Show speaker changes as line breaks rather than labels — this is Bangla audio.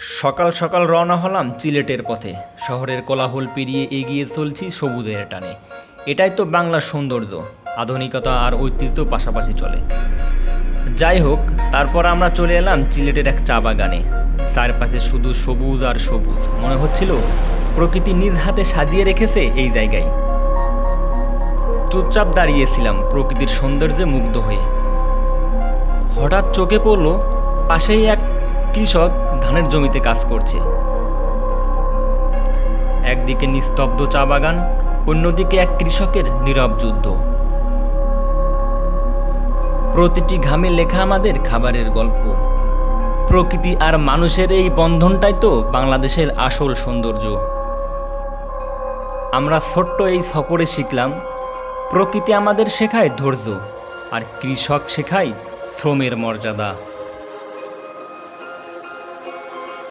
সকাল সকাল রওনা হলাম সিলেটের পথে। শহরের কোলাহল পেরিয়ে এগিয়ে চলছি সবুজের টানে। এটাই তো বাংলার সৌন্দর্য, আধুনিকতা আর ঐতিহ্য পাশাপাশি চলে। যাই হোক, তারপর আমরা চলে এলাম সিলেটের এক চা বাগানে। চারপাশে শুধু সবুজ আর সবুজ, মনে হচ্ছিল প্রকৃতি নিজ হাতে সাজিয়ে রেখেছে এই জায়গায়। চুপচাপ দাঁড়িয়েছিলাম প্রকৃতির সৌন্দর্যে মুগ্ধ হয়ে। হঠাৎ চোখে পড়ল পাশেই এক কৃষক ধানের জমিতে কাজ করছে। একদিকে নিস্তব্ধ চা বাগান, অন্যদিকে এক কৃষকের নীরব যুদ্ধ। প্রতিটি ঘামে লেখা আমাদের খাবারের গল্প। প্রকৃতি আর মানুষের এই বন্ধনটাই তো বাংলাদেশের আসল সৌন্দর্য। আমরা ছোট্ট এই সফরে শিখলাম, প্রকৃতি আমাদের শেখায় ধৈর্য, আর কৃষক শেখায় শ্রমের মর্যাদা।